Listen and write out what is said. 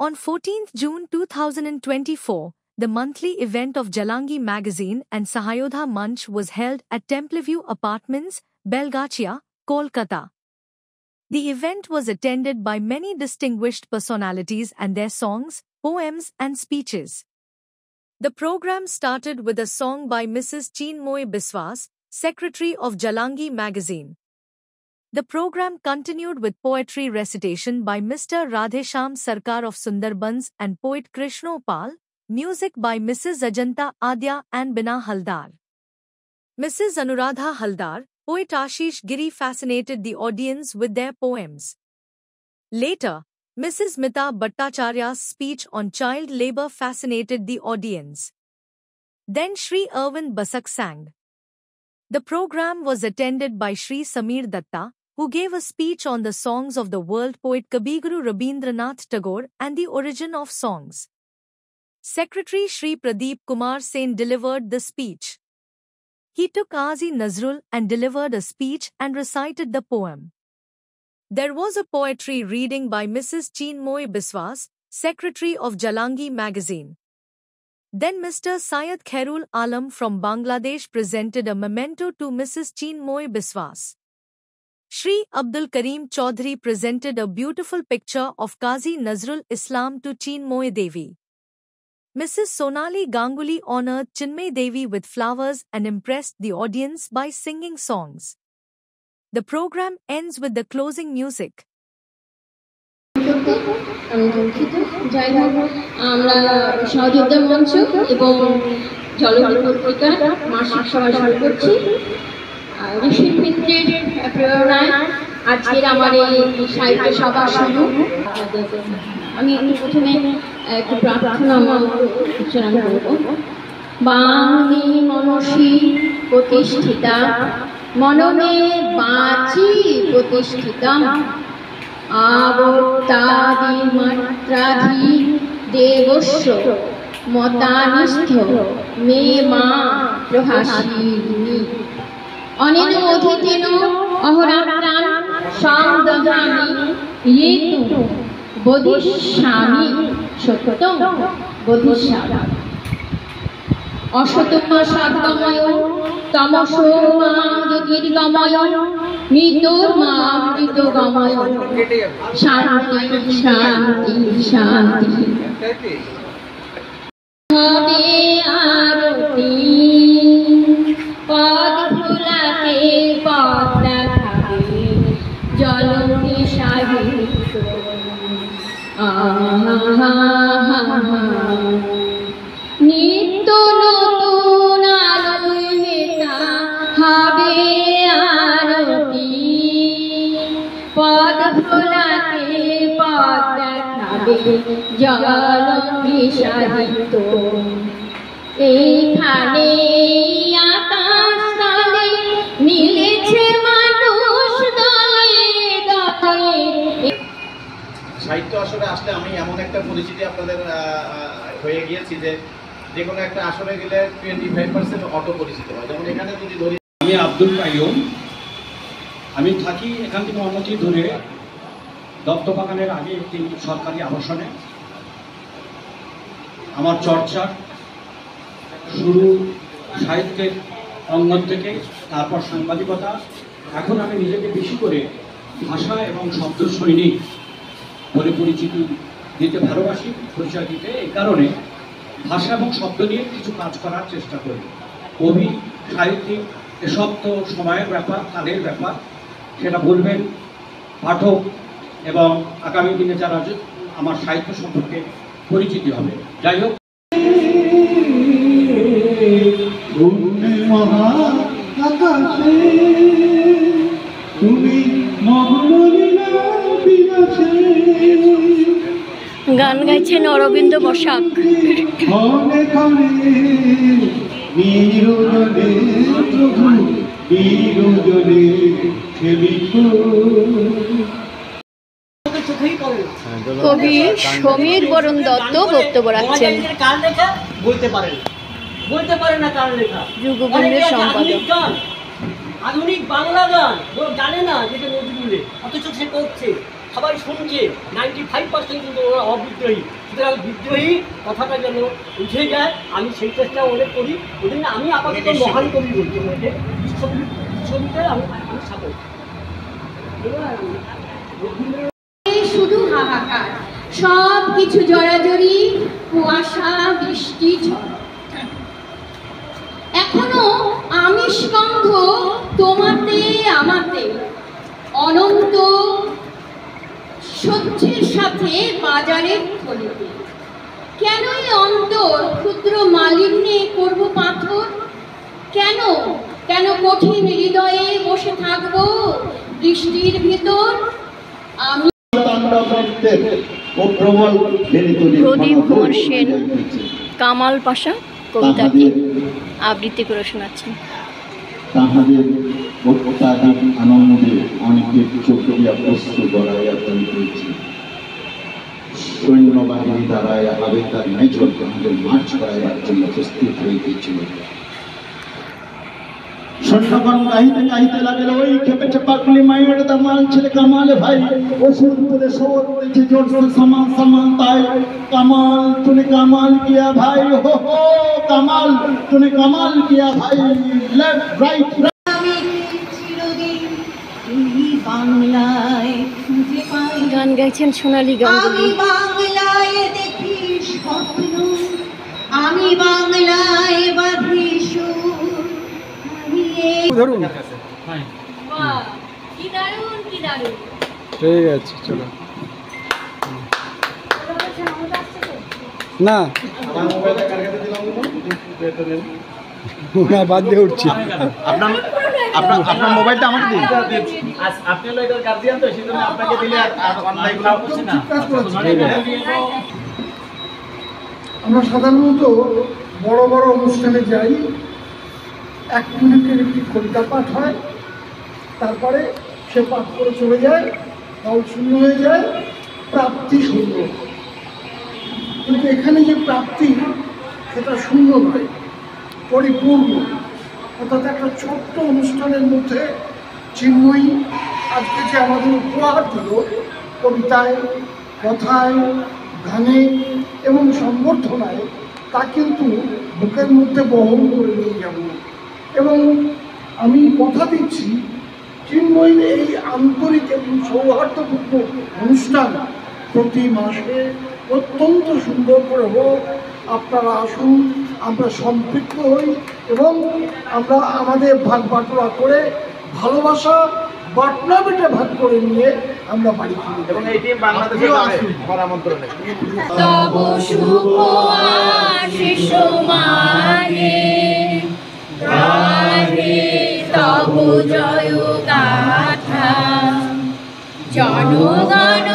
On 14th June 2024, the monthly event of Jalangi magazine and Sahayodha Munch was held at Templeview Apartments, Belgachia, Kolkata. The event was attended by many distinguished personalities and their songs, poems and speeches. The program started with a song by Mrs. Chinmoy Biswas, Secretary of Jalangi magazine. The program continued with poetry recitation by Mr. Radhesham Sarkar of Sundarbans and poet Krishnopal, music by Mrs. Ajanta Adya and Bina Haldar. Mrs. Anuradha Haldar, poet Ashish Giri fascinated the audience with their poems. Later, Mrs. Mita Bhattacharya's speech on child labour fascinated the audience. Then Shri Arvind Basak sang. The program was attended by Shri Samir Datta, who gave a speech on the songs of the world poet Kabiguru Rabindranath Tagore and the origin of songs. Secretary Shri Pradeep Kumar Sen delivered the speech. He took Qazi Nazrul and delivered a speech and recited the poem. There was a poetry reading by Mrs. Chinmoy Biswas, Secretary of Jalangi magazine. Then Mr. Syed Khairul Alam from Bangladesh presented a memento to Mrs. Chinmoy Biswas. Shri Abdul Karim Chaudhary presented a beautiful picture of Qazi Nazrul Islam to Chinmoy Devi. Mrs. Sonali Ganguly honored Chinmay Devi with flowers and impressed the audience by singing songs. The program ends with the closing music. আজকের আমার এই সাহিত্য সভা শুরু। আমি প্রথমে একটু প্রার্থনা উচ্চারণ করব। বাঙালি মনসী প্রতিষ্ঠিতা মননে বাচি প্রতিষ্ঠিতা আবর্তাদি মাত্রাধি দেবস্য মতানিষ্ঠ মে মা প্রহাসিনী অনেন অধিতেন অহরাত্রান সংদধামি ইয়েতু বোধিস্বামী সত্যম বোধিস্বামী অসতমা সদ্গময় তমসো মা জ্যোতির্গময় মৃত্যুর্মা মৃতগময় শান্তি শান্তি শান্তি হবে আরতি পদ ফুলাতে পদ দেখাবে জলকে সাহিত্য নিত্য নতুন আলোয় হবে আরতি পদ ফুলাতে পদ দেখাবে জলকে সাহিত্য এইখানে আকাশ তলে মিলেছে মানুষ দলে দলে। সাহিত্য আসরে আসলে আমি এমন একটা পরিচিতি আপনাদের হয়ে গিয়েছি যে যে কোনো একটা আসরে গেলে 25% অটো পরিচিত হয়। যেমন এখানে যদি ধরি আমি আব্দুল কাইয়ুম, আমি থাকি এখান থেকে অনতি দূরে দত্তবাগানের আগে একটি সরকারি আবাসনে। আমার চর্চা শুরু সাহিত্যের অঙ্গন থেকে, তারপর সাংবাদিকতা। এখন আমি নিজেকে বেশি করে ভাষা এবং শব্দ সৈনিক বলে পরিচিতি দিতে ভালোবাসি, পরিচয় দিতে। এই কারণে ভাষা এবং শব্দ নিয়ে কিছু কাজ করার চেষ্টা করি। কবি, সাহিত্যিক এসব তো সময়ের ব্যাপার, কালের ব্যাপার, সেটা বলবেন পাঠক এবং আগামী দিনে যারা আমার সাহিত্য সম্পর্কে পরিচিতি হবে। যাই হোক, গান গাইছেন অরবিন্দ বসাক। কবি সমীর বরণ দত্ত বক্তব্য রাখছেন। বলতে পারে না কার লেখা। যুগবন্ধুর সম্পাদক। আধুনিক বাংলা গান জানে না যেটা নজরুলে, অথচ সে করছে। সবাই শুনছে, 95% কিন্তু ওরা অবিদ্রোহী। সুতরাং বিদ্রোহী কথাটা যেন উঠে যায়, আমি সেই চেষ্টা অনেক করি। ওই জন্য আমি আপাতত মহান কবি বলছি, ওদের বিশ্ববিদ্যালয়ে আমি সাপোর্ট। শুধু হাহাকার, সব কিছু জড়াজড়ি, কুয়াশা, বৃষ্টি, ঝড়। এখনো আমিষ গন্ধ তোমাতে আমাতে, অনন্ত সহ্যের সাথে বাজারের থলিতে। কেনই অন্তর ক্ষুদ্র মালিন্যে করব পাথর? কেন কেন কঠিন হৃদয়ে বসে থাকবো বৃষ্টির ভিতর? আমি প্রদীপ কুমার সেন কামাল পাশা কবিতাটি আবৃত্তি করে শোনাচ্ছেন। তাহাদের অত্যাধিক আনন্দে অনেকের চোখ দিয়া অশ্রু গড়াইয়া ফেলিতেছি। সৈন্যবাহিনী দ্বারায় আবেগতার মেজর তাহাদের মার্চ করাইবার জন্য প্রস্তুত হইতেছিল। সৈন্যগণ গাহিতে গাহিতে লাগলো, ওই খেপেছে পাকলি মাইয়ের দামাল ছেলে কামালে ভাই, ওষুধ করে শোর উঠেছে জোরসে সমান সমান তাই। কামাল তুনে কামাল কিয়া ভাই, হো হো কামাল তুনে কামাল কিয়া ভাই। লেফট রাইট বাংলায় খুঁজে পাই, গান গাইছেন সোনালী গাঙ্গুলি। আমি বাংলায় দেখি স্বপ্ন, আমি বাংলায় বাঁধি সুর। ধরুন, বাহ, কি দারুণ, কি দারুণ। ঠিক আছে, চলো। না আমার মোবাইলটা কার কাছে দিলাম না, বাদ দিয়ে উঠছি। আপনার আপনার আপনার মোবাইলটা আমাকে দিন। আপনি হলো এটার গার্জিয়ান, তো সেজন্য আপনাকে দিলে আর অনলাইন হচ্ছে না। আমরা সাধারণত বড় বড় অনুষ্ঠানে যাই, 1 মিনিটের একটি কবিতা পাঠ হয়, তারপরে সে পাঠ করে চলে যায়, হল শূন্য হয়ে যায়, প্রাপ্তি শূন্য। কিন্তু এখানে যে প্রাপ্তি, সেটা শূন্য নয়, পরিপূর্ণ। অর্থাৎ একটা ছোট্ট অনুষ্ঠানের মধ্যে চিন্ময়ী আজকে যে আমাদের উপহার দিল, কবিতায়, কথায়, গানে এবং সম্বর্ধনায়, তা কিন্তু বুকের মধ্যে বহন করে নিয়ে যাব। এবং আমি কথা দিচ্ছি, চিন্ময়ীর এই আন্তরিক এবং সৌহার্দ্যপূর্ণ অনুষ্ঠান প্রতি মাসে অত্যন্ত সুন্দর করে হোক। আপনারা আসুন, আমরা সম্পৃক্ত হই এবং আমরা আমাদের ভাগ বাটোয়া করে ভালোবাসা বাটনা বেটে ভাগ করে নিয়ে আমরা বাড়ি ফিরি। এবং এই টিম বাংলাদেশে যাবে আমার আমন্ত্রণে। তব শুভ আশিস মানে, গাহে তব জয় গাথা, জনগণ